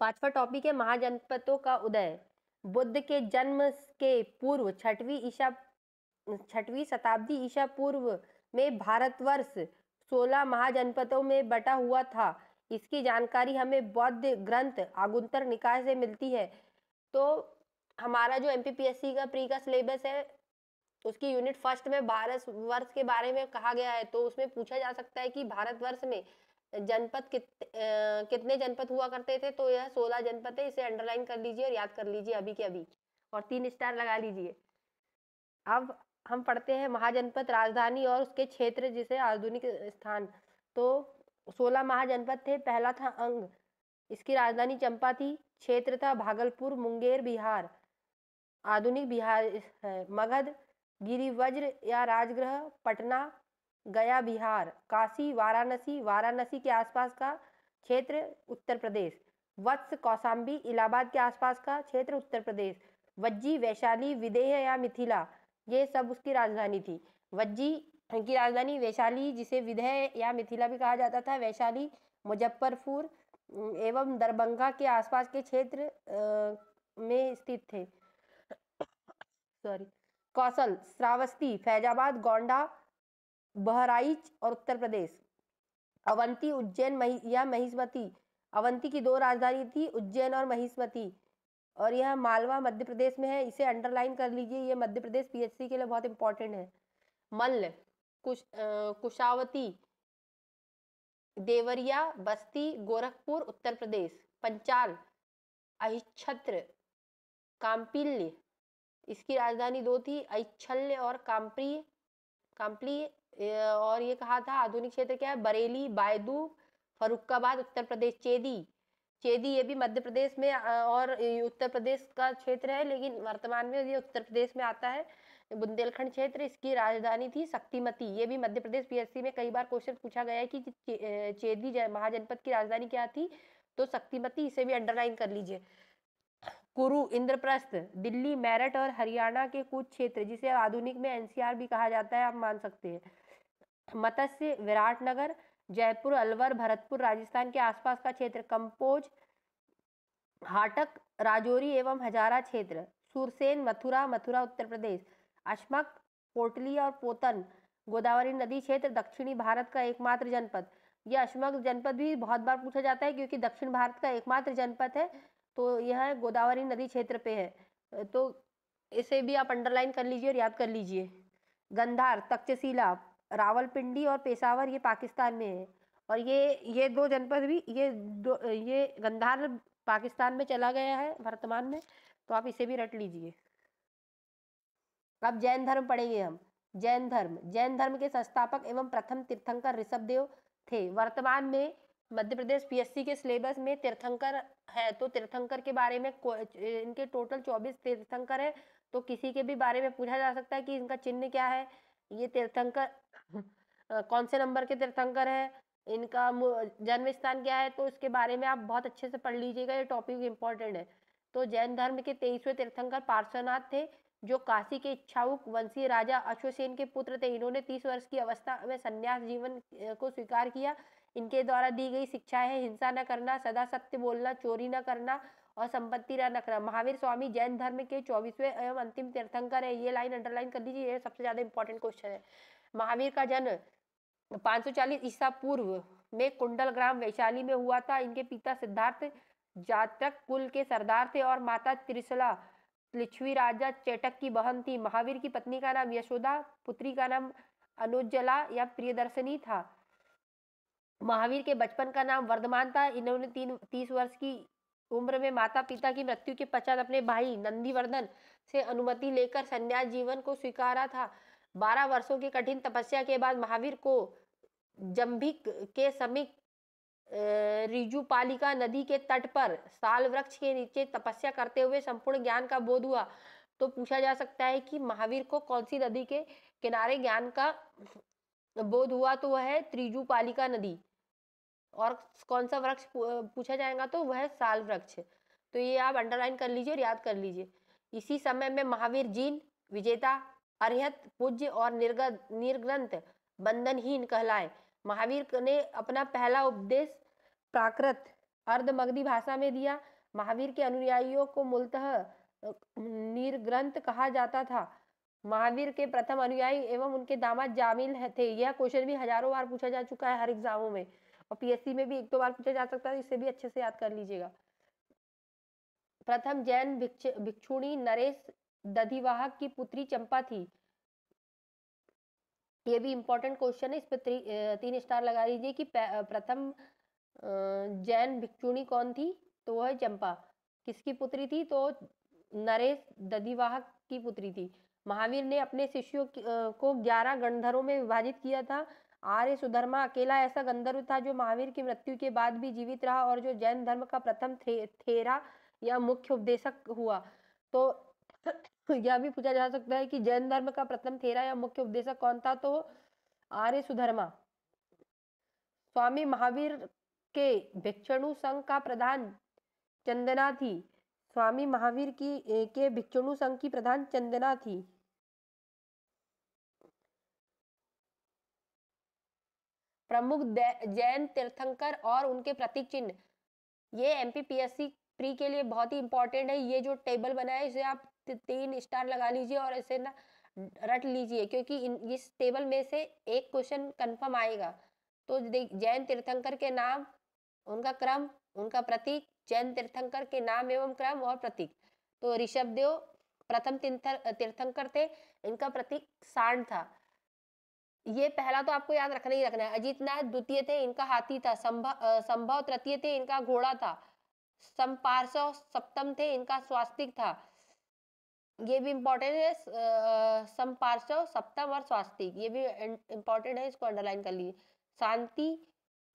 पांचवा टॉपिक है महाजनपदों का उदय। बुद्ध के जन्म के पूर्व छठवीं शताब्दी ईसा पूर्व में भारतवर्ष 16 महाजनपदों में बटा हुआ था। इसकी जानकारी हमें बौद्ध ग्रंथ आगुंतर निकाय से मिलती है। तो हमारा जो एमपीपीएससी का प्री का सिलेबस है उसकी यूनिट फर्स्ट में भारतवर्ष के बारे में कहा गया है। तो उसमें पूछा जा सकता है कि भारतवर्ष में जनपद कितने जनपद हुआ करते थे। तो यह 16 जनपद है। इसे अंडरलाइन कर लीजिए और याद कर लीजिए अभी के अभी, और 3 स्टार लगा लीजिए। अब हम पढ़ते हैं महाजनपद, राजधानी और उसके क्षेत्र जिसे आधुनिक स्थान। तो 16 महाजनपद थे। पहला था अंग, इसकी राजधानी चंपा थी। क्षेत्र था भागलपुर, मुंगेर बिहार, आधुनिक बिहार है। मगध, गिरिवज्र या राजगृह, पटना, गया बिहार। काशी, वाराणसी, वाराणसी के आसपास का क्षेत्र उत्तर प्रदेश। वत्स, कौशाम्बी, इलाहाबाद के आसपास का क्षेत्र उत्तर प्रदेश। वज्जी, वैशाली, विदेह या मिथिला, ये सब उसकी राजधानी थी। वज्जी की राजधानी वैशाली, जिसे विदेह या मिथिला भी कहा जाता था। वैशाली मुजफ्फरपुर एवं दरभंगा के आसपास के क्षेत्र में स्थित थे। कौशल, श्रावस्ती, फैजाबाद, गोंडा, बहराइच और उत्तर प्रदेश। अवंती, उज्जैन या महिष्मती, अवंती की 2 राजधानी थी, उज्जैन और महिष्मती, और यह मालवा मध्य प्रदेश में है। इसे अंडरलाइन कर लीजिए, ये मध्य प्रदेश पीएचसी के लिए बहुत इंपॉर्टेंट है। मल्ल, कुशावती, देवरिया, बस्ती, गोरखपुर उत्तर प्रदेश। पंचाल, अहिच्छत्र, काम्पिल्य, इसकी राजधानी 2 थी, ऐच्छल्य और काम्पली। और ये कहा था आधुनिक क्षेत्र क्या है, बरेली, बायदू, फरुखाबाद उत्तर प्रदेश। चेदी ये भी मध्य प्रदेश में और उत्तर प्रदेश का क्षेत्र है, लेकिन वर्तमान में ये उत्तर प्रदेश में आता है। बुंदेलखंड क्षेत्र, इसकी राजधानी थी शक्तिमती। ये भी मध्य प्रदेश पीएससी में कई बार क्वेश्चन पूछा गया है कि चेदी महाजनपद की राजधानी क्या थी, तो शक्तिमती। इसे भी अंडरलाइन कर लीजिए। कुरु, इंद्रप्रस्थ, दिल्ली, मेरठ और हरियाणा के कुछ क्षेत्र, जिसे आधुनिक में एनसीआर भी कहा जाता है, आप मान सकते हैं। मत्स्य, विराटनगर, जयपुर, अलवर, भरतपुर राजस्थान के आसपास का क्षेत्र। कंपोज, हाटक, राजौरी एवं हजारा क्षेत्र। सुरसेन, मथुरा उत्तर प्रदेश। अशमक, पोटली और पोतन, गोदावरी नदी क्षेत्र, दक्षिणी भारत का एकमात्र जनपद। यह अशमक जनपद भी बहुत बार पूछा जाता है क्योंकि दक्षिण भारत का एकमात्र जनपद है। तो यह गोदावरी नदी क्षेत्र पे है। तो इसे भी आप अंडरलाइन कर लीजिए और याद कर लीजिए। गंधार, तक्षशिला, रावलपिंडी और पेशावर ये पाकिस्तान में है। और ये 2 जनपद भी, ये गंधार पाकिस्तान में चला गया है वर्तमान में, तो आप इसे भी रट लीजिए। अब जैन धर्म पढ़ेंगे हम। जैन धर्म के संस्थापक एवं प्रथम तीर्थंकर ऋषभदेव थे। वर्तमान में मध्य प्रदेश पीएससी के सिलेबस में तीर्थंकर है। तो तीर्थंकर के बारे में इनके टोटल 24 तीर्थंकर है। तो किसी के भी बारे में पूछा जा सकता है कि इनका चिन्ह क्या है, ये तीर्थंकर कौन से नंबर के तीर्थंकर है, इनका जन्म स्थान क्या है। तो इसके बारे में आप बहुत अच्छे से पढ़ लीजिएगा, ये टॉपिक इंपॉर्टेंट है। तो जैन धर्म के 23वें तीर्थंकर पार्श्वनाथ थे, जो काशी के इच्छाउक वंशीय राजा अश्वसेन के पुत्र थे। इन्होंने 30 वर्ष की अवस्था में संन्यास जीवन को स्वीकार किया। इनके द्वारा दी गई शिक्षा है हिंसा न करना, सदा सत्य बोलना, चोरी न करना और संपत्ति न रखना। महावीर स्वामी जैन धर्म के 24वें एवं अंतिम तीर्थंकर है। ये लाइन अंडरलाइन कर दीजिए, ये सबसे ज्यादा इंपॉर्टेंट क्वेश्चन है। महावीर का जन्म 540 ईसा पूर्व में कुंडल ग्राम वैशाली में हुआ था। इनके पिता सिद्धार्थ जातक कुल के सरदार थे और माता त्रिशला लिच्छवी राजा चेटक की बहन थी। महावीर की पत्नी का नाम यशोदा, पुत्री का नाम अनुज्जला या प्रियदर्शनी था। महावीर के बचपन का नाम वर्धमान था। इन्होंने 30 वर्ष की उम्र में माता पिता की मृत्यु के पश्चात अपने भाई नंदीवर्धन से अनुमति लेकर संन्यास जीवन को स्वीकारा था। 12 वर्षों की कठिन तपस्या के बाद महावीर को जंभिक के समीप ऋजुपालिका नदी के तट पर साल वृक्ष के नीचे तपस्या करते हुए संपूर्ण ज्ञान का बोध हुआ। तो पूछा जा सकता है कि महावीर को कौन सी नदी के किनारे ज्ञान का बोध हुआ, तो वह है त्रिजुपालिका नदी। और कौन सा वृक्ष पूछा जाएगा तो वह साल वृक्ष। तो ये आप अंडरलाइन कर लीजिए और याद कर लीजिए। इसी समय में महावीर जीन, विजेता, अरिहत, पूज्य और निर्ग्रंथ बंधनहीन कहलाए। महावीर ने अपना पहला उपदेश प्राकृत अर्धमगधी भाषा में दिया। महावीर के अनुयायियों को मूलतः निर्ग्रंथ कहा जाता था। महावीर के प्रथम अनुयायी एवं उनके दामाद जामिल थे। यह क्वेश्चन भी हजारों बार पूछा जा चुका है हर एग्जामों में, और पीएससी में भी 1-2 बार पूछा जा सकता है, इसे भी अच्छे से याद कर लीजिएगा। प्रथम जैन भिक्षुणी नरेश दधिवाहक की पुत्री चंपा थी। ये भी इंपॉर्टेंट क्वेश्चन है, इस पर 3 स्टार लगा लीजिए कि प्रथम जैन भिक्षुणी कौन थी, तो वह चंपा। किसकी पुत्री थी, तो नरेश दधिवाहक की पुत्री थी। महावीर ने अपने शिष्यों को 11 गंधर्वों में विभाजित किया था। आर्य सुधर्मा अकेला ऐसा गंधर्व था जो महावीर की मृत्यु के बाद भी जीवित रहा और जो जैन धर्म का प्रथम थेरा या मुख्य उपदेशक हुआ। तो यह भी पूछा जा सकता है कि जैन धर्म का प्रथम थेरा या मुख्य उपदेशक कौन था, तो आर्य सुधर्मा। स्वामी महावीर के भिक्षुणी संघ का प्रधान चंदना थी। स्वामी महावीर के भिक्षुणी संघ की प्रधान चंदना थी। प्रमुख जैन तीर्थंकर और उनके प्रतीक चिन्ह, ये एमपीपीएससी प्री के लिए बहुत ही इंपॉर्टेंट है। ये जो टेबल बना है इसे आप 3 स्टार लगा लीजिए और इसे ना रट लीजिए, क्योंकि इस टेबल में से एक क्वेश्चन कंफर्म आएगा। तो जैन तीर्थंकर के नाम, उनका क्रम, उनका प्रतीक, जैन तीर्थंकर के नाम एवं क्रम और प्रतीक। तो ऋषभदेव प्रथम तीर्थंकर थे, इनका प्रतीक सांड था। ये पहला तो आपको याद रखना ही रखना है। अजीतनाथ द्वितीय थे, इनका हाथी था। संभव तृतीय थे, इनका घोड़ा था। संपार्श्व सप्तम थे, इनका स्वास्तिक था। ये भी इंपॉर्टेंट है, संपार्श्व सप्तम और स्वास्तिक, ये भी इंपॉर्टेंट है, इसको अंडरलाइन कर लीजिए। शांति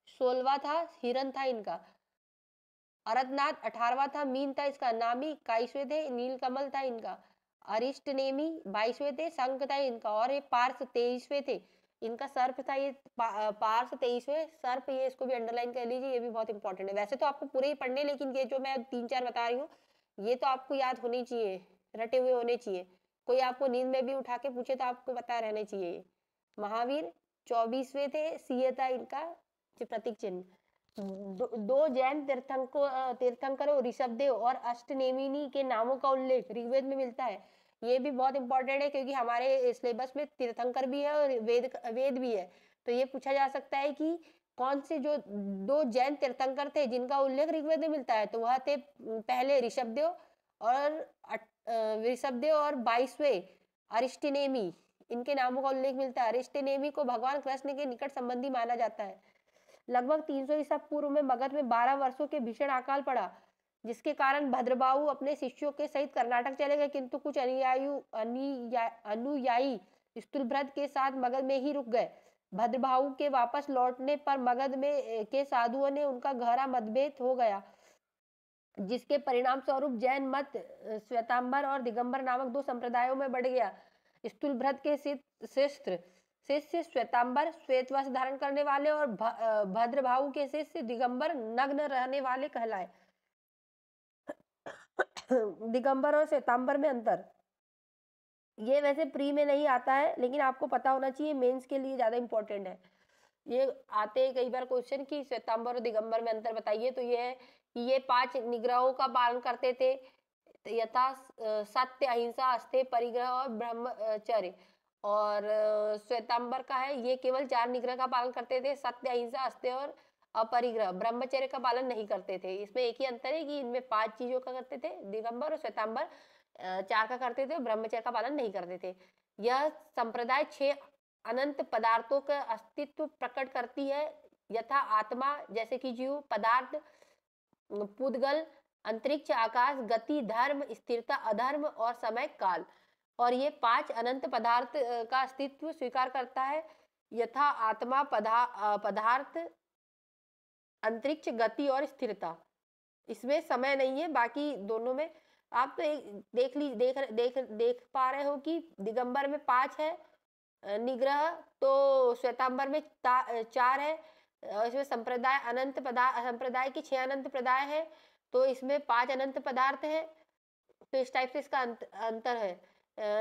16वां था, हिरन था इनका। अरधनाथ 18वां था, मीन था इसका। नामी 21वें थे, नीलकमल था इनका। अरिष्ट नेमी 22वें थे, शंख था इनका। और ये पार्स 23वें थे, इनका सर्प था। ये पार्स 23वें सर्प, ये इसको भी अंडरलाइन कर लीजिए, ये भी बहुत इंपॉर्टेंट है। वैसे तो आपको पूरे ही पढ़ने, लेकिन ये जो मैं 3-4 बता रही हूँ ये तो आपको याद होनी चाहिए, रटे हुए होने चाहिए। कोई आपको नींद में भी उठा के पूछे तो आपको पता रहने चाहिए। महावीर 24वें थे, सिंह था इनका प्रतीक चिन्ह। दो जैन तीर्थंकरों ऋषभदेव और अष्टनेमिनी के नामों का उल्लेख ऋग्वेद में मिलता है। ये भी बहुत इंपॉर्टेंट है, क्योंकि हमारे सिलेबस में तीर्थंकर भी है और वेद भी है। तो ये पूछा जा सकता है कि कौन से जो 2 जैन तीर्थंकर थे जिनका उल्लेख ऋग्वेद में मिलता है, तो वह थे पहले ऋषभदेव और 22वें अरिष्टनेमी, इनके नामों का उल्लेख मिलता है। अरिष्टनेमी को भगवान कृष्ण के निकट संबंधी माना जाता है। लगभग 300 ईसा पूर्व में मगध में 12 वर्षों के भीषण अकाल पड़ा, जिसके कारण भद्रबाहु अपने शिष्यों के सहित कर्नाटक चले गए, किंतु कुछ अनुयायी स्थूलभ्रत के साथ मगध में ही रुक गए। भद्रबाहु के वापस लौटने पर मगध में के साधुओं ने उनका गहरा मतभेद हो गया, जिसके परिणाम स्वरूप जैन मत श्वेतांबर और दिगंबर नामक 2 संप्रदायों में बढ़ गया। स्थूलभ्रत के शिष्य श्वेतांबर श्वेत वस्त्र धारण करने वाले और भद्रभाहु के शिष्य दिगंबर नग्न रहने वाले कहलाए। दिगंबर और श्वेतांबर में अंतर, ये वैसे प्री में नहीं आता है, लेकिन आपको पता होना चाहिए, मेंस के लिए ज्यादा इंपॉर्टेंट है। ये आते हैं कई बार क्वेश्चन कि श्वेतांबर और दिगंबर में अंतर बताइए, तो ये है कि ये 5 निग्रहों का पालन करते थे, यथा सत्य, अहिंसा, अस्तेय, परिग्रह और ब्रह्मचर्य। और श्वेतांबर का है, ये केवल 4 निग्रह का पालन करते थे, सत्य, अहिंसा, अस्तेय और अपरिग्रह। ब्रह्मचर्य का पालन नहीं करते थे। इसमें एक ही अंतर है कि इनमें 5 चीजों का करते थे, दिगंबर और श्वेतांबर 4 का करते थे, ब्रह्मचर्य का पालन नहीं करते थे। यह संप्रदाय 6 अनंत पदार्थों का अस्तित्व प्रकट करती है, यथा आत्मा जैसे कि जीव, पदार्थ, पूदगल, अंतरिक्ष, आकाश, गति, धर्म, स्थिरता, अधर्म और समय, काल। और ये 5 अनंत पदार्थ का अस्तित्व स्वीकार करता है, यथा आत्मा, पदार्थ, अंतरिक्ष, गति और स्थिरता। इसमें समय नहीं है, बाकी दोनों में आप तो देख पा रहे हो कि दिगंबर में 5 है निग्रह, तो श्वेतांबर में 4 है। इसमें संप्रदाय की 6 अनंत प्रदाय है, तो इसमें 5 अनंत पदार्थ है। तो इस टाइप से इसका अंतर है।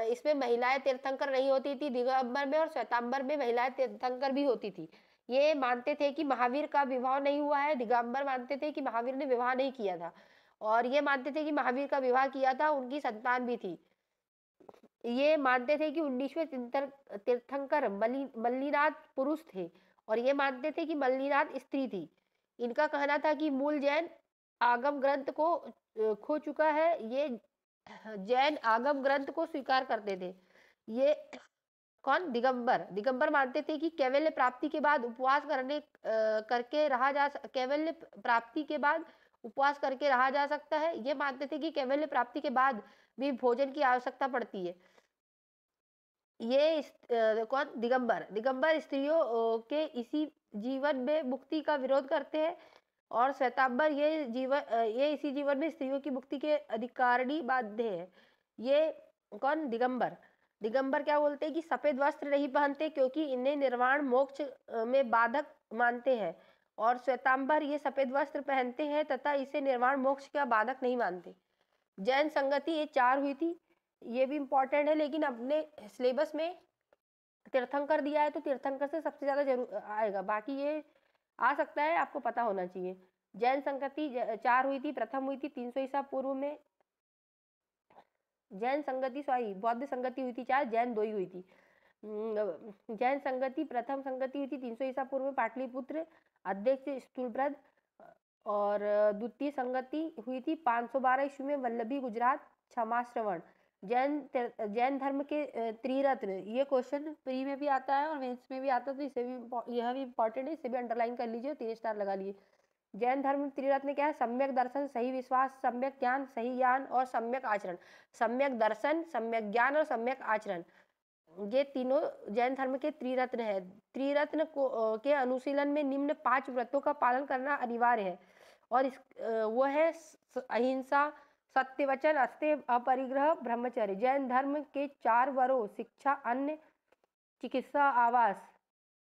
इसमें महिलाएं तीर्थंकर नहीं होती थी दिगंबर में, और श्वेतांबर में महिलाएं तीर्थंकर भी होती थी। ये मानते थे कि महावीर का विवाह नहीं हुआ है। दिगंबर मानते थे कि महावीर ने विवाह नहीं किया था और ये मानते थे कि महावीर का विवाह किया था, उनकी संतान भी थी। ये मानते थे कि 19वें तीर्थंकर मल्लीनाथ पुरुष थे और ये मानते थे कि मल्लीनाथ स्त्री थी। इनका कहना था कि मूल जैन आगम ग्रंथ को खो चुका है। ये जैन आगम ग्रंथ को स्वीकार करते थे। ये कौन? दिगंबर। दिगंबर मानते थे कि कैवल्य प्राप्ति के बाद उपवास करके रहा कैवल्य प्राप्ति के बाद उपवास करके रहा जा सकता है। ये मानते थे कि कैवल्य प्राप्ति के बाद भी भोजन की आवश्यकता पड़ती है। ये कौन? दिगंबर। दिगंबर स्त्रियों के इसी जीवन में मुक्ति का विरोध करते हैं और श्वेतांबर ये इसी जीवन में स्त्रियों की मुक्ति के अधिकारिणी मानते हैं। ये कौन? दिगंबर। दिगंबर क्या बोलते हैं कि सफेद वस्त्र नहीं पहनते क्योंकि इन्हें निर्वाण मोक्ष में बाधक मानते हैं और श्वेतांबर ये सफेद वस्त्र पहनते हैं तथा इसे निर्वाण मोक्ष का बाधक नहीं मानते। जैन संगति ये 4 हुई थी। ये भी इम्पोर्टेंट है, लेकिन अपने सिलेबस में तीर्थंकर दिया है तो तीर्थंकर से सबसे ज्यादा जरूर आएगा, बाकी ये आ सकता है, आपको पता होना चाहिए। जैन संगति 4 हुई थी। प्रथम हुई थी 300 ईसा पूर्व में। जैन संगति सॉरी बौद्ध संगति हुई थी 4, जैन 2 ही हुई थी। जैन संगति प्रथम संगति हुई थी 300 ईसा पूर्व में पाटलिपुत्र, अध्यक्ष स्थूलभद्र, और द्वितीय संगति हुई थी 512 ईस्वी में वल्लभी गुजरात, क्षमा श्रवण। जैन धर्म के त्रिरत्न, ये क्वेश्चन प्री में भी आता है और मेंस में भी आता है, तो इसे भी यह भी इंपॉर्टेंट है, इसे भी अंडरलाइन कर लीजिए, 3 स्टार लगा लिए। जैन धर्म त्रिरत्न क्या है? सम्यक दर्शन, सही विश्वास, सम्यक ज्ञान, सही ज्ञान और सम्यक आचरण। सम्यक दर्शन, सम्यक ज्ञान और सम्यक आचरण, ये तीनों जैन धर्म के त्रिरत्न है। त्रिरत्न के अनुशीलन में निम्न 5 व्रतों का पालन करना अनिवार्य है और वो है अहिंसा, सत्य वचन, अस्तेय, अपरिग्रह, ब्रह्मचर्य। जैन धर्म के 4 वरों शिक्षा, अन्न, चिकित्सा, आवास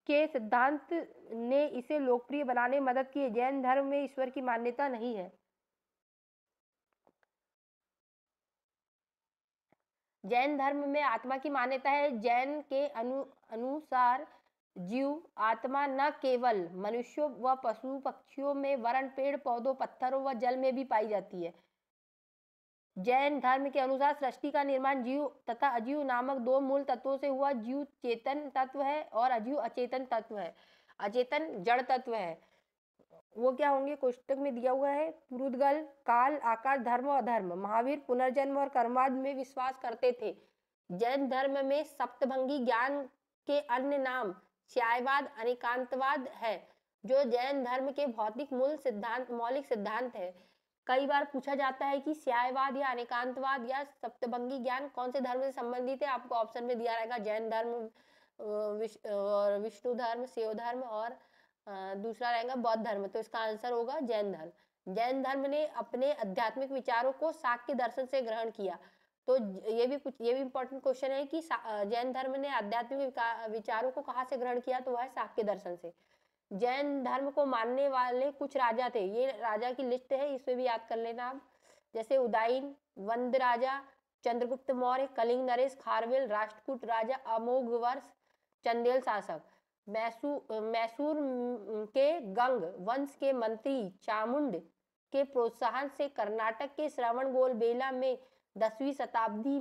के सिद्धांत ने इसे लोकप्रिय बनाने में मदद की है। जैन धर्म में ईश्वर की मान्यता नहीं है। जैन धर्म में आत्मा की मान्यता है। जैन के अनुसार जीव आत्मा न केवल मनुष्यों व पशु पक्षियों में वरन पेड़ पौधों, पत्थरों व जल में भी पाई जाती है। जैन धर्म के अनुसार सृष्टि का निर्माण जीव तथा अजीव नामक 2 मूल तत्वों से हुआ। जीव चेतन तत्व है और अजीव अचेतन तत्व है। अचेतन जड़ तत्व है। वो क्या होंगे? कोष्टक में दिया हुआ है। पुरुद्गल, काल, आकाश, धर्म और अधर्म। महावीर पुनर्जन्म और कर्माद में विश्वास करते थे। जैन धर्म में सप्तभंगी ज्ञान के अन्य नाम श्यायवाद, अनेकांतवाद है, जो जैन धर्म के भौतिक मौलिक सिद्धांत है। कई बार पूछा जाता है कि श्यायवाद या अनेकांतवाद या सप्तभंगी ज्ञान कौन से धर्म से संबंधित है। आपको ऑप्शन में दिया रहेगा जैन धर्म, विष्णु धर्म, शिव धर्म और दूसरा रहेगा बौद्ध धर्म। तो इसका आंसर होगा जैन धर्म। जैन धर्म ने अपने आध्यात्मिक विचारों को शाक्य दर्शन से ग्रहण किया। तो ये भी इंपॉर्टेंट क्वेश्चन है कि जैन धर्म ने आध्यात्मिक विचारों को कहाँ से ग्रहण किया? तो वह है शाक्य दर्शन से। जैन धर्म को मानने वाले कुछ राजा थे। ये राजा की लिस्ट है, इसमें भी याद कर लेना आप। जैसे उदयन, वंद राजा, चंद्रगुप्त मौर्य, कलिंग नरेश, खारवेल, राष्ट्रकूट राजा, अमोघवर्ष, चंदेल शासक। मैसूर के गंग वंश के मंत्री चामुंड के प्रोत्साहन से कर्नाटक के श्रवणबेल बेला में 10वीं शताब्दी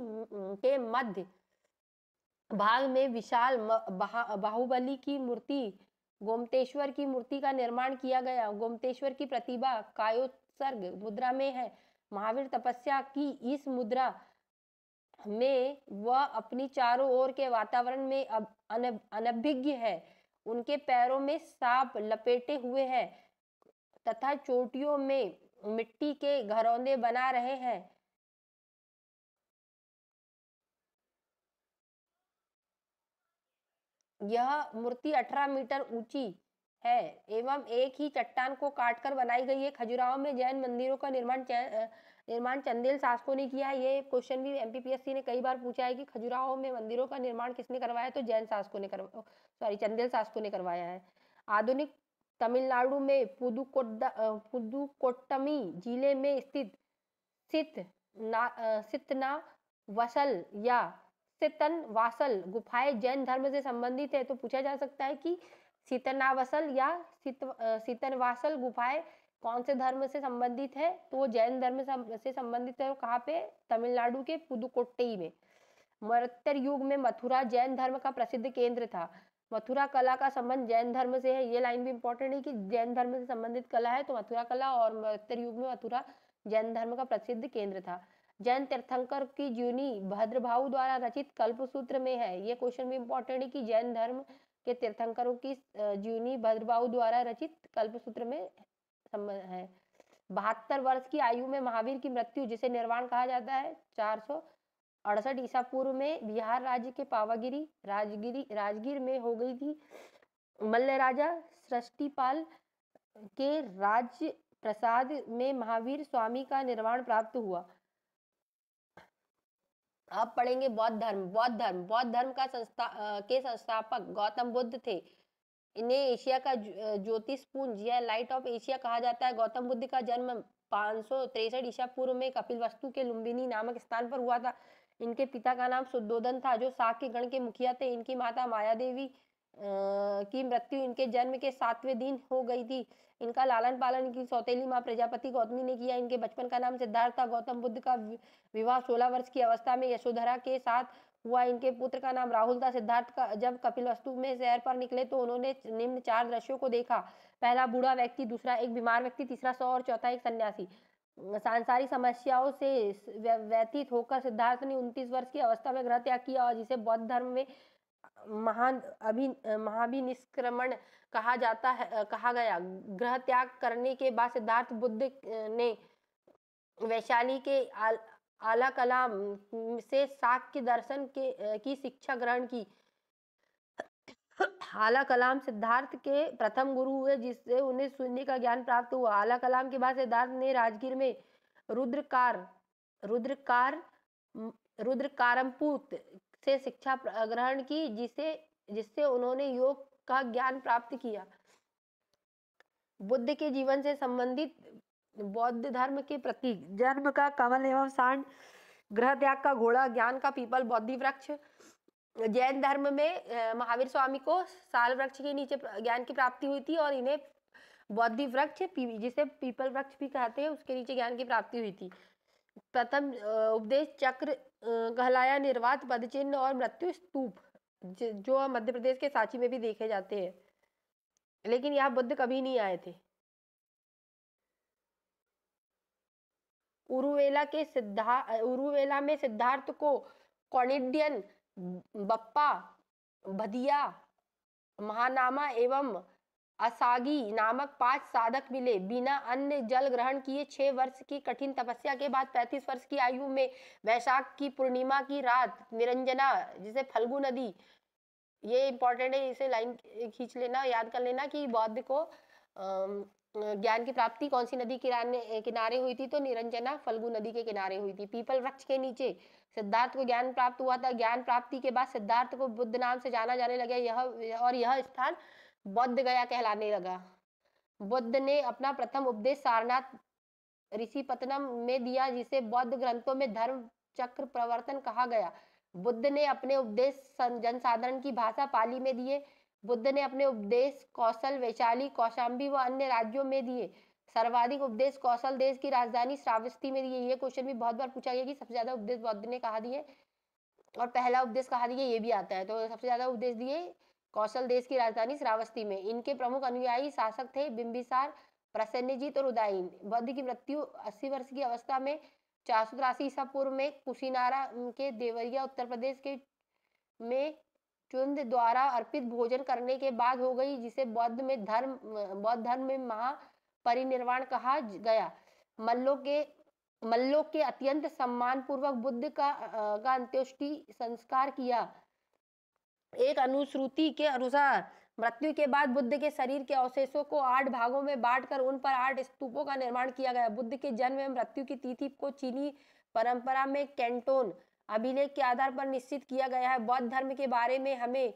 के मध्य भाग में विशाल बाहुबली की मूर्ति, गोमतेश्वर की मूर्ति का निर्माण किया गया। गोमतेश्वर की प्रतिभा कायोत्सर्ग मुद्रा में है। महावीर तपस्या की इस मुद्रा में वह अपनी चारों ओर के वातावरण में अनभिज्ञ है। उनके पैरों में सांप लपेटे हुए हैं तथा चोटियों में मिट्टी के घरौंदे बना रहे हैं। यह मूर्ति 18 मीटर ऊंची है एवं एक ही चट्टान को काटकर बनाई गई है। खजुराहो में जैन मंदिरों का निर्माण चंदेल शासकों ने किया है। ये क्वेश्चन भी एमपीपीएससी ने कई बार पूछा है कि खजुराहो में मंदिरों का निर्माण किसने करवाया? तो जैन शासकों ने चंदेल शासकों ने करवाया है। आधुनिक तमिलनाडु में पुदुकोट्टमी जिले में स्थित सितनावसल या सितनवासल गुफाएं जैन धर्म से संबंधित है। तो पूछा जा सकता है कि सीतनावसल या सीतनवासल गुफाएं कौन से धर्म से संबंधित है? तो वो जैन धर्म से संबंधित है। कहाँ पे? तमिलनाडु के पुदुकोट्टई में। मत्स्य युग में मथुरा जैन धर्म का प्रसिद्ध केंद्र था। मथुरा कला का संबंध जैन धर्म से है। ये लाइन भी इंपॉर्टेंट है कि जैन धर्म से संबंधित कला है, तो मथुरा कला, और मत्स्य युग में मथुरा जैन धर्म का प्रसिद्ध केंद्र था। जैन तीर्थंकर की जीवनी भद्रभाऊ द्वारा रचित कल्पसूत्र में है। ये क्वेश्चन भी इंपॉर्टेंट है कि जैन धर्म के तीर्थंकरों की जीवनी भद्रभाऊ द्वारा रचित कल्पसूत्र में है। 72 वर्ष की आयु में महावीर की मृत्यु, जिसे निर्वाण कहा जाता है, 468 ईसा पूर्व में बिहार राज्य के पावागिरी राजगीर में हो गई थी। मल्ल राजा सृष्टिपाल के राज्य प्रसाद में महावीर स्वामी का निर्वाण प्राप्त हुआ। अब पढ़ेंगे बौद्ध धर्म। बौद्ध धर्म का संस्थापक गौतम बुद्ध थे। इन्हें एशिया का ज्योतिषपुंज या लाइट ऑफ एशिया कहा जाता है। गौतम बुद्ध का जन्म 563 ईसा पूर्व में कपिलवस्तु के लुम्बिनी नामक स्थान पर हुआ था। इनके पिता का नाम शुद्धोधन था, जो शाक्य गण के मुखिया थे। इनकी माता माया देवी की मृत्यु इनके जन्म के 7वें दिन हो गई थी। इनका लालन पालन इनकी सौतेली माँ प्रजापति गौतमी ने किया। इनके बचपन का नाम सिद्धार्थ था। गौतम बुद्ध का विवाह 16 वर्ष की अवस्था में यशोधरा के साथ हुआ। इनके पुत्र का नाम राहुल था। सिद्धार्थ का जब कपिलवस्तु में सैर पर निकले तो उन्होंने निम्न 4 दृश्यों को देखा। पहला बूढ़ा व्यक्ति, दूसरा एक बीमार व्यक्ति, तीसरा 100 और चौथा एक सन्यासी। सांसारिक समस्याओं से व्यतीत होकर सिद्धार्थ ने 29 वर्ष की अवस्था में गृह त्याग किया, और जिसे बौद्ध धर्म में महाभिनिष्क्रमण कहा जाता है कहा गया। गृह त्याग करने के बाद सिद्धार्थ बुद्ध ने वैशाली के आला कलाम से शाक्य दर्शन की शिक्षा ग्रहण की। आला कलाम सिद्धार्थ के प्रथम गुरु हुए, जिससे उन्हें शून्य का ज्ञान प्राप्त हुआ। आला कलाम के बाद सिद्धार्थ ने राजगीर में रुद्रकारमपुत से शिक्षा ग्रहण की, जिससे उन्होंने योग का ज्ञान प्राप्त किया। बुद्ध के जीवन से संबंधित बौद्ध धर्म के प्रतीक: जन्म का कमल एवं सांड, गृह त्याग का घोड़ा, ज्ञान का पीपल, बोधि वृक्ष। जैन धर्म में महावीर स्वामी को साल वृक्ष के नीचे ज्ञान की प्राप्ति हुई थी, और इन्हें बोधि वृक्ष, जिसे पीपल वृक्ष भी कहते हैं, उसके नीचे ज्ञान की प्राप्ति हुई थी। प्रथम उपदेश चक्र कहलाया। निर्वात, पदचिन्ह और मृत्यु स्तूप, जो मध्य प्रदेश के सांची में भी देखे जाते हैं, लेकिन यहाँ बुद्ध कभी नहीं आए थे। उरुवेला में सिद्धार्थ को कौंडिन्य, बप्पा, भदिया, महानामा एवं असागी नामक 5 साधक मिले। बिना अन्न जल ग्रहण किए 6 वर्ष की कठिन तपस्या के बाद 35 वर्ष की आयु में वैशाख की पूर्णिमा की रात निरंजना, जिसे फल्गु नदी, ये इंपॉर्टेंट है, इसे लाइन खींच लेना, याद कर लेना कि बौद्ध को ज्ञान की प्राप्ति कौन सी नदी किनारे हुई थी, तो निरंजना फल्गु नदी के किनारे हुई थी। पीपल वृक्ष के नीचे सिद्धार्थ को ज्ञान प्राप्त हुआ था। ज्ञान प्राप्ति के बाद सिद्धार्थ को बुद्ध नाम से जाना जाने लगा। यह स्थान बौद्ध गया कहलाने लगा। बुद्ध ने अपना प्रथम उपदेश सारनाथ ऋषिपत्तनम में दिया, जिसे बौद्ध ग्रंथों में धर्म चक्र प्रवर्तन कहा गया। बुद्ध ने अपने उपदेश जनसाधारण की भाषा पाली में दिए। बुद्ध ने अपने उपदेश कौशल, वैशाली, कौशाम्बी व अन्य राज्यों में दिए। सर्वाधिक उपदेश कौशल देश की राजधानी श्रावस्ती में दिए। ये क्वेश्चन भी बहुत बार पूछा गया कि सबसे ज्यादा उपदेश बुद्ध ने कहा दिए और पहला उपदेश कहा दिए, ये भी आता है। तो सबसे ज्यादा उपदेश दिए कौशल देश की राजधानी श्रावस्ती में। इनके प्रमुख अनुयायी शासक थे बिंबिसार, प्रसेनजीत और उदयन। बुद्ध की मृत्यु 80 वर्ष की अवस्था में 483 ईसा पूर्व में कुशीनारा के देवरिया उत्तर प्रदेश के में चुंद द्वारा अर्पित भोजन करने के बाद हो गई, जिसे बौद्ध धर्म में महापरिनिर्वाण कहा गया। मल्लों के अत्यंत सम्मान पूर्वक बुद्ध का अंत्येष्टि संस्कार किया। एक अनुश्रुति के अनुसार मृत्यु के बाद बुद्ध के शरीर के अवशेषों को 8 भागों में बांटकर उन पर 8 स्तूपों का निर्माण किया गया। बुद्ध के जन्म एवं मृत्यु की तिथि को चीनी परंपरा में कैंटोन अभिलेख के आधार पर निश्चित किया गया है। बौद्ध धर्म के बारे में हमें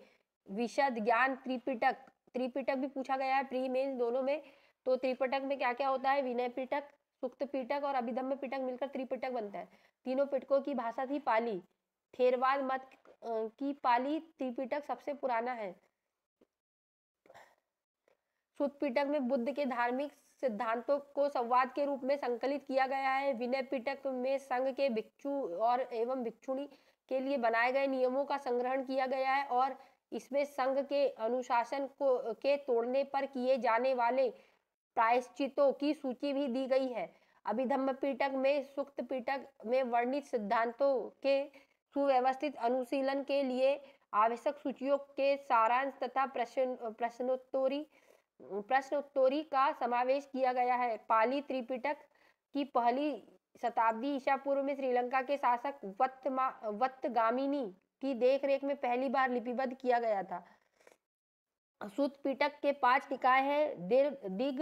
विशद ज्ञान त्रिपिटक भी पूछा गया है, प्री मेंस दोनों में। तो त्रिपिटक में क्या क्या होता है? विनय पिटक, सुक्त पिटक और अभिधम्म पिटक मिलकर त्रिपिटक बनता है। तीनों पिटकों की भाषा थी पाली। थेरवाद मत की पाली त्रिपिटक सबसे पुराना है। सुत्त पिटक में बुद्ध के धार्मिक सिद्धांतों को संवाद के रूप में संकलित किया गया है। विनय पिटक में संघ के भिक्षु और एवं भिक्षुणी के लिए बनाए गए नियमों का संग्रहण किया गया है और इसमें संघ के अनुशासन को के तोड़ने पर किए जाने वाले प्रायश्चितों की सूची भी दी गई है। अभिधम्म पिटक में सुक्त पिटक में वर्णित सिद्धांतों के सुव्यवस्थित अनुशीलन के लिए आवश्यक सूचियों के सारांश तथा प्रश्नोत्तरी का समावेश किया गया है। पाली त्रिपिटक की पहली शताब्दी ईसा पूर्व में श्रीलंका के शासक वत्तगामिनी की देखरेख में पहली बार लिपिबद्ध किया गया था। सुत्त पिटक के 5 निकाय हैं: दिग,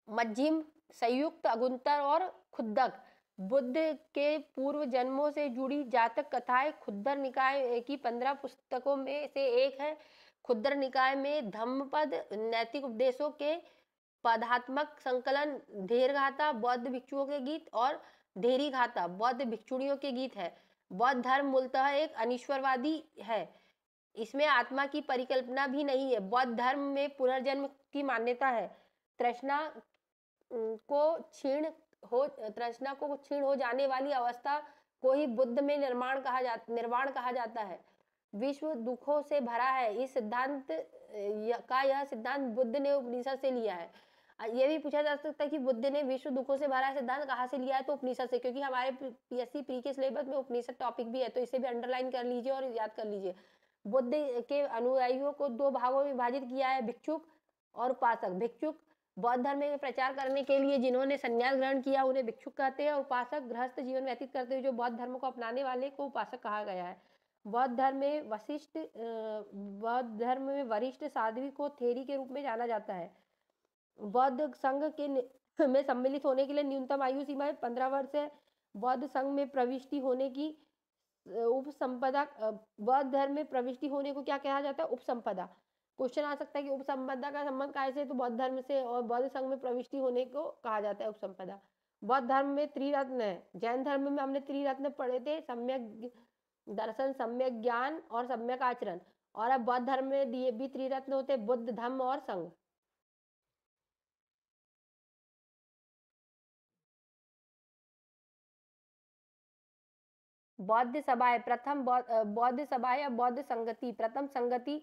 मध्यम, संयुक्त, अगुंतर और खुद्दक। बुद्ध के पूर्व जन्मों से जुड़ी जातक कथाएं खुद्दर निकाय की 15 पुस्तकों में से एक है। खुद्दर निकाय में धम्मपद नैतिक उपदेशों के पदात्मक संकलन, धेरगाथा बौद्ध भिक्षुओं के गीत और धेरीगाथा बौद्ध भिक्षुणियों के गीत है। बौद्ध धर्म मूलतः एक अनीश्वरवादी है। इसमें आत्मा की परिकल्पना भी नहीं है। बौद्ध धर्म में पुनर्जन्म की मान्यता है। तृष्णा को क्षीण हो जाने वाली अवस्था को ही बुद्ध में निर्वाण कहा जाता है। विश्व दुखों से भरा है। इस सिद्धांत यह सिद्धांत बुद्ध ने उपनिषद से लिया है। यह भी पूछा जा सकता है कि बुद्ध ने विश्व दुखों से भरा सिद्धांत कहाँ से लिया है, तो उपनिषद से, क्योंकि हमारे पीएससी प्री के सिलेबस में उपनिषद टॉपिक भी है, तो इसे भी अंडरलाइन कर लीजिए और याद कर लीजिए। बुद्ध के अनुयायियों को 2 भागों में विभाजित किया है, भिक्षुक और उपासक। भिक्षुक बौद्ध धर्म में प्रचार करने के लिए जिन्होंने संन्यास ग्रहण किया उन्हें भिक्षुक कहते हैं। उपासक गृहस्थ जीवन व्यतीत करते हुए जो बौद्ध धर्म को अपनाने वाले को उपासक कहा गया है। बौद्ध धर्म में वरिष्ठ साध्वी को थेरी के रूप में जाना जाता है। बौद्ध संघ के में सम्मिलित होने के लिए न्यूनतम आयु सीमा 15 वर्ष है। बौद्ध संघ में प्रविष्टि होने की उपसंपदा, बौद्ध धर्म में प्रविष्टि होने को क्या कहा जाता है? उपसंपदा। क्वेश्चन आ सकता है कि उपसंपदा का संबंध कैसे, तो बौद्ध धर्म से और बौद्ध संघ में प्रविष्टि होने को कहा जाता है उपसंपदा। बौद्ध धर्म में त्रिरत्न है। जैन धर्म में हमने त्रिरत्न पढ़े थे, सम्यक दर्शन, सम्यक ज्ञान और सम्यक आचरण, और अब बौद्ध धर्म में दिए भी त्रिरत्न होते, बुद्ध, धम्म और संघ। बौद्ध सभाएं। प्रथम बौद्ध सभा या बौद्ध संगति। प्रथम संगति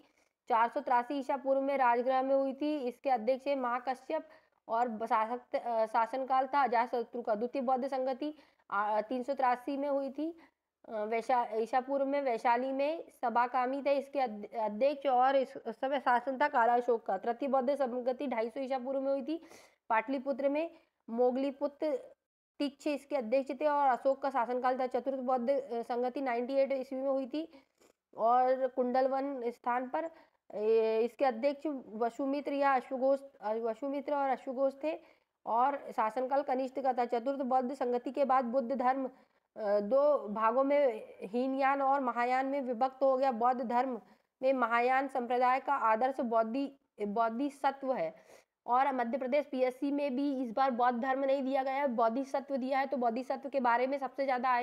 483 ईसा पूर्व में राजगृह में हुई थी। इसके अध्यक्ष महाकश्यप और शासनकाल था अजातशत्रु का। द्वितीय बौद्ध संगति 383 में हुई थी ईसा पूर्व में, वैशाली में। सभाकामी थे इसके अध्यक्ष और इस समय शासन था कालाशोक का। तृतीय बौद्ध संगति 250 ईसा पूर्व में हुई थी पाटलिपुत्र में। मोगलीपुत्र तीक्ष इसके अध्यक्ष थे और अशोक का शासनकाल था। चतुर्थ बौद्ध संगति 98 ईस्वी में हुई थी और कुंडलवन स्थान पर। इसके अध्यक्ष वसुमित्र और अश्वघोष थे और शासनकाल कनिष्ठ का था। चतुर्थ बौद्ध संगति के बाद बुद्ध धर्म 2 भागों में हीनयान और महायान में विभक्त हो गया। बौद्ध धर्म में महायान संप्रदाय का आदर्श बोधिसत्व है और मध्य प्रदेश पीएससी में भी इस बार बौद्ध धर्म नहीं दिया गया है, बोधिसत्व दिया है। तो बोधिसत्व के बारे में सबसे ज्यादा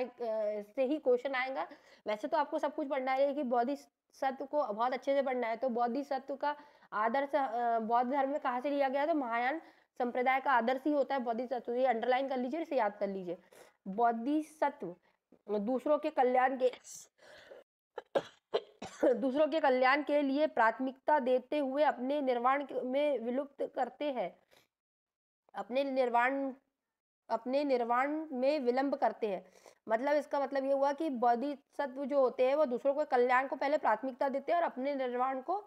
से ही क्वेश्चन आएगा। वैसे तो आपको सब कुछ पढ़ना है कि बोधिसत्व को बहुत अच्छे से पढ़ना है। तो बोधिसत्व का आदर्श बौद्ध धर्म में कहाँ से लिया गया? तो महायान संप्रदाय का आदर्श ही होता है बोधिसत्व। ये अंडरलाइन कर लीजिए, इसे याद कर लीजिए। बोधिसत्व दूसरों के कल्याण के लिए प्राथमिकता देते हुए अपने निर्वाण में विलुप्त करते हैं, अपने निर्वाण में विलंब करते हैं। मतलब इसका मतलब ये हुआ कि बोधिसत्व जो होते हैं वो दूसरों के कल्याण को पहले प्राथमिकता देते हैं और अपने निर्वाण को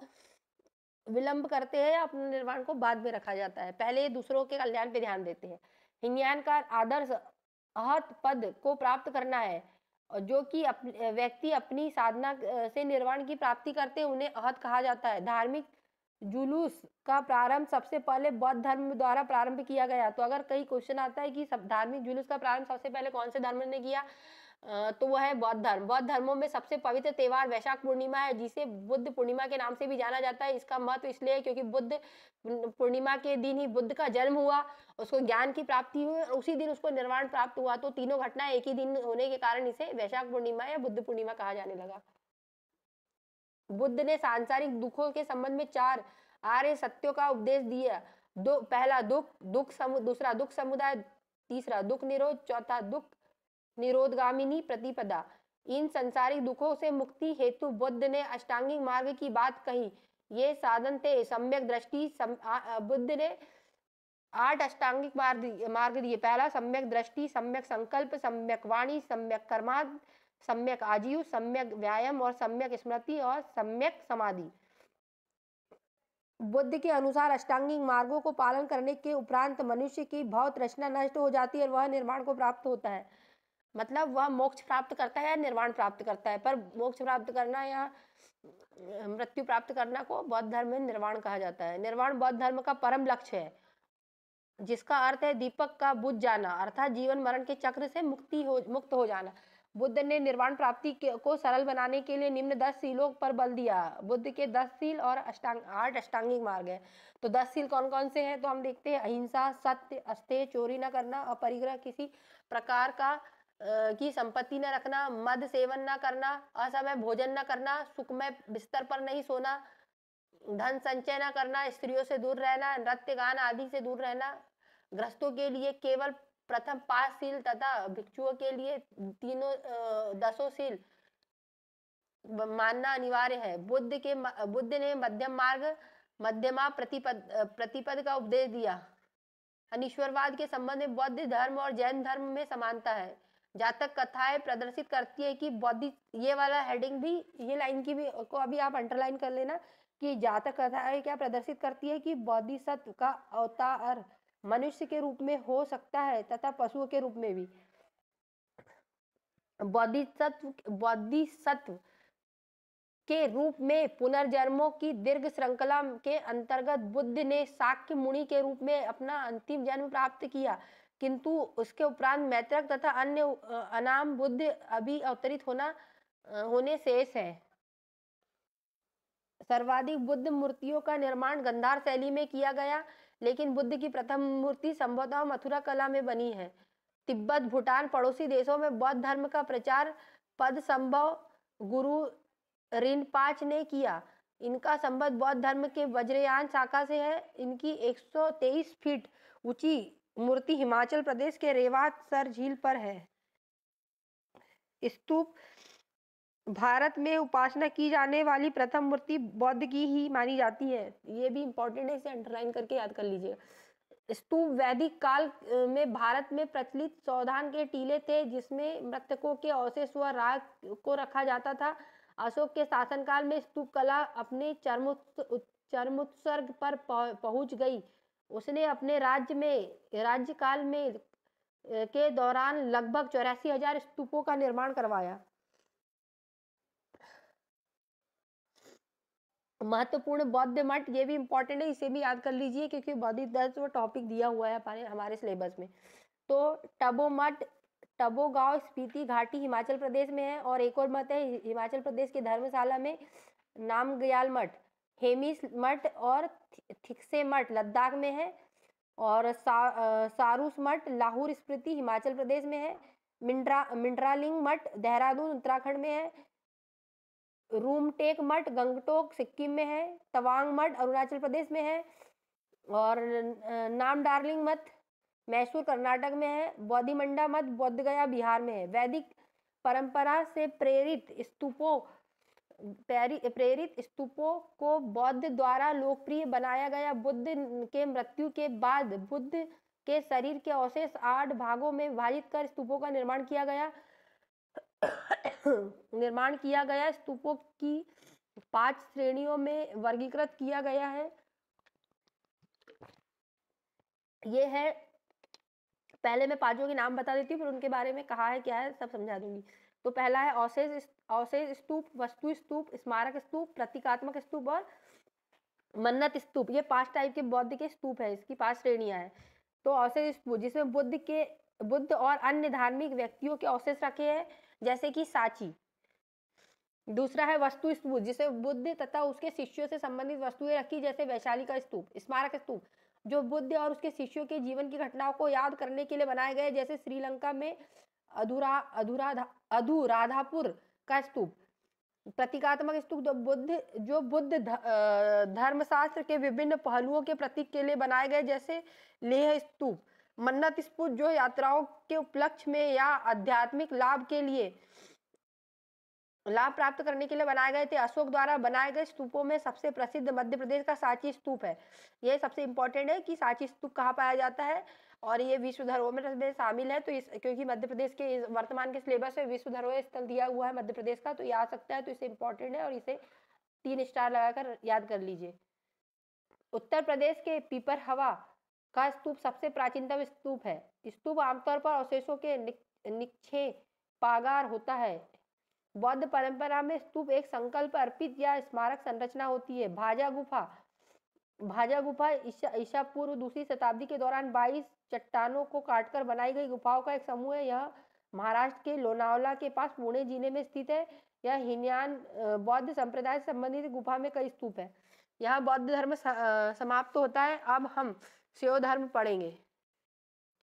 विलंब करते हैं या अपने निर्वाण को बाद में रखा जाता है। पहले दूसरों के कल्याण पे ध्यान देते हैं। हीनयान का आदर्श अहत पद को प्राप्त करना है। जो कि व्यक्ति अपनी साधना से निर्वाण की प्राप्ति करते हैं उन्हें अहत कहा जाता है। धार्मिक जुलूस का प्रारंभ सबसे पहले बौद्ध धर्म द्वारा प्रारंभ किया गया। तो अगर कई क्वेश्चन आता है कि सब धार्मिक जुलूस का प्रारंभ सबसे पहले कौन से धर्म ने किया, तो वह है बौद्ध धर्म। बौद्ध धर्मों में सबसे पवित्र त्योहार वैशाख पूर्णिमा है, जिसे बुद्ध पूर्णिमा के नाम से भी जाना जाता है। इसका महत्व इसलिए है क्योंकि बुद्ध पूर्णिमा के दिन ही बुद्ध का जन्म हुआ, उसको ज्ञान की प्राप्ति हुई और उसी दिन उसको निर्वाण प्राप्त हुआ। तो तीनों घटनाएं एक ही दिन होने के कारण इसे वैशाख पूर्णिमा या बुद्ध पूर्णिमा कहा जाने लगा। बुद्ध ने सांसारिक दुखों के संबंध में 4 आर्य सत्यों का उपदेश दिया पहला दूसरा दुख समुदाय, तीसरा दुख निरोध, चौथा दुख निरोधगामिनी प्रतिपदा। इन संसारिक दुखों से मुक्ति हेतु बुद्ध ने अष्टांगिक मार्ग की बात कही। ये साधन थे सम्यक दृष्टि। बुद्ध ने 8 अष्टांगिक मार्ग दिए। पहला सम्यक दृष्टि, सम्यक संकल्प, सम्यक वाणी, सम्यक कर्माद, सम्यक आजीव, सम्यक व्यायाम और सम्यक स्मृति और सम्यक समाधि। बुद्ध के अनुसार अष्टांगिक मार्गों को पालन करने के उपरांत मनुष्य की भव तृष्णा नष्ट हो जाती है और वह निर्वाण को प्राप्त होता है। मतलब वह मोक्ष प्राप्त करता है या निर्वाण प्राप्त करता है। पर मोक्ष प्राप्त करना या मृत्यु प्राप्त करना को बौद्ध धर्म में निर्वाण कहा जाता है। निर्वाण बौद्ध धर्म का परम लक्ष्य है, जिसका अर्थ है दीपक का बुझ जाना, अर्थात जीवन मरण के चक्र से मुक्त हो जाना। बुद्ध ने निर्वाण प्राप्ति को सरल बनाने के लिए निम्न 10 सीलों पर बल दिया। बुद्ध के 10 सील और 8 अष्टांगिक मार्ग है। तो 10 सील कौन कौन से हैं तो हम देखते हैं। अहिंसा, सत्य, अस्तेय, चोरी न करना, अपरिग्रह, किसी प्रकार की संपत्ति न रखना, मद सेवन न करना, असमय भोजन न करना, सुखमय बिस्तर पर नहीं सोना, धन संचय न करना, स्त्रियों से दूर रहना, नृत्य गान आदि से दूर रहना, गृहस्थों के लिए केवल प्रथम 5 सील तथा भिक्षुओं के लिए 10 सील मानना अनिवार्य है। बुद्ध ने मध्यम मार्ग, मध्यमा प्रतिपद का उपदेश दिया। अनीश्वरवाद के संबंध में बौद्ध धर्म और जैन धर्म में समानता है। जातक कथाएं प्रदर्शित करती है कि बौद्ध, ये वाला हेडिंग भी, ये लाइन की भी को अभी आप अंडरलाइन कर लेना कि जातक कथाएं क्या प्रदर्शित करती है कि बोधिसत्व का अवतार मनुष्य के रूप में हो सकता है तथा पशुओं के रूप में भी। बोधिसत्व के रूप में पुनर्जन्मों की दीर्घ श्रृंखला के अंतर्गत बुद्ध ने शाक्य मुनि के रूप में अपना अंतिम जन्म प्राप्त किया, किंतु उसके उपरांत मैत्रक तथा अन्य अनाम बुद्ध अभी अवतरित होने शेष है। सर्वाधिक बुद्ध मूर्तियों का निर्माण गंधार शैली में किया गया, लेकिन बुद्ध की प्रथम मूर्ति संभवतः मथुरा कला में बनी है। तिब्बत, भूटान, पड़ोसी देशों में बौद्ध धर्म का प्रचार पद संभव गुरु रिनपाच ने किया। इनका संबंध बौद्ध धर्म के वज्रयान शाखा से है। इनकी 123 फीट ऊंची मूर्ति हिमाचल प्रदेश के रेवासर झील पर है। स्तूप भारत में उपासना की जाने वाली प्रथम मूर्ति बौद्ध की ही मानी जाती है। ये भी इंपॉर्टेंट है, इसे अंडरलाइन करके याद कर लीजिए। स्तूप वैदिक काल में भारत में प्रचलित सौधान के टीले थे, जिसमें मृतकों के अवशेष व राख को रखा जाता था। अशोक के शासनकाल में स्तूप कला अपने चरमोत्कर्ष पर पहुंच गई। उसने अपने राज्यकाल में के दौरान लगभग 84,000 स्तूपों का निर्माण करवाया। महत्वपूर्ण बौद्ध मठ, ये भी इंपॉर्टेंट है, इसे भी याद कर लीजिए क्योंकि बौद्ध धर्म टॉपिक दिया हुआ है हमारे सिलेबस में। तो टबो मठ टबो गांव स्पीति घाटी हिमाचल प्रदेश में है। और एक और मठ है हिमाचल प्रदेश के धर्मशाला में, नामग्याल मठ। हेमिस मठ और थिक्से मठ लद्दाख में है। और सारूस मठ लाहौर स्पीति हिमाचल प्रदेश में है। मिंड्रालिंग मठ देहरादून उत्तराखंड में है। रूमटेक मठ गंगटोक सिक्किम में है। तवांग मठ अरुणाचल प्रदेश में है। और नामडार्लिंग मठ मैसूर कर्नाटक में है। बोधिमंडा मठ बोधगया बिहार में है। वैदिक परंपरा से प्रेरित स्तूपों को बौद्ध द्वारा लोकप्रिय बनाया गया। बुद्ध के मृत्यु के बाद बुद्ध के शरीर के अवशेष 8 भागों में विभाजित कर स्तूपों का निर्माण किया गया। स्तूपों की 5 श्रेणियों में वर्गीकृत किया गया है। ये है, पहले मैं 5 के नाम बता देती हूँ, फिर उनके बारे में कहा है क्या है सब समझा दूंगी। तो पहला है अवशेष स्तूप, वस्तु स्तूप, स्मारक स्तूप, प्रतीकात्मक स्तूप और मन्नत स्तूप। ये 5 टाइप के बौद्ध के स्तूप है। इसकी 5 श्रेणियां हैं। तो अवशेष स्तूप, जिसमें बुद्ध और अन्य धार्मिक व्यक्तियों के अवशेष रखे हैं, जैसे कि साची। दूसरा है वस्तु स्तूप, जिसमें बुद्ध तथा उसके शिष्यों से संबंधित वस्तुएं रखी, जैसे वैशाली का स्तूप। स्मारक स्तूप, जो बुद्ध और उसके शिष्यों के जीवन की घटनाओं को याद करने के लिए बनाए गए, जैसे श्रीलंका में अधूराधापुर का स्तूप। प्रतीकात्मक स्तूप जो बुद्ध धर्मशास्त्र के विभिन्न पहलुओं के प्रतीक के लिए बनाए गए, जैसे लेह स्तूप, मन्नत स्तूप जो यात्राओं के उपलक्ष्य में या आध्यात्मिक लाभ प्राप्त करने के लिए बनाए गए थे। अशोक द्वारा बनाए गए स्तूपों में सबसे प्रसिद्ध मध्य प्रदेश का सांची स्तूप है। यह सबसे इंपॉर्टेंट है कि सांची स्तूप कहाँ पाया जाता है और ये विश्व धरोहर में शामिल है। तो इस क्योंकि मध्य प्रदेश के वर्तमान के सिलेबस में विश्व धरोहर स्थल दिया हुआ है मध्य प्रदेश का, तो ये आ सकता है, तो इसे इंपॉर्टेंट है और इसे 3 स्टार लगाकर याद कर लीजिए। उत्तर प्रदेश के पीपर हवा का स्तूप सबसे प्राचीनतम स्तूप है। स्तूप आमतौर पर अवशेषों के निक्षेपागार होता है। बौद्ध परंपरा में स्तूप एक संकल्प अर्पित या स्मारक संरचना होती है। भाजा गुफा ईसा पूर्व 2री शताब्दी के दौरान 22 चट्टानों को काटकर बनाई गई गुफाओं का एक समूह है। यह महाराष्ट्र के लोनावला के पास पुणे जिले में स्थित है। यह हीनयान बौद्ध संप्रदाय से संबंधित गुफा में कई स्तूप है। यहाँ बौद्ध धर्म समाप्त होता है। अब हम शैव धर्म पढ़ेंगे।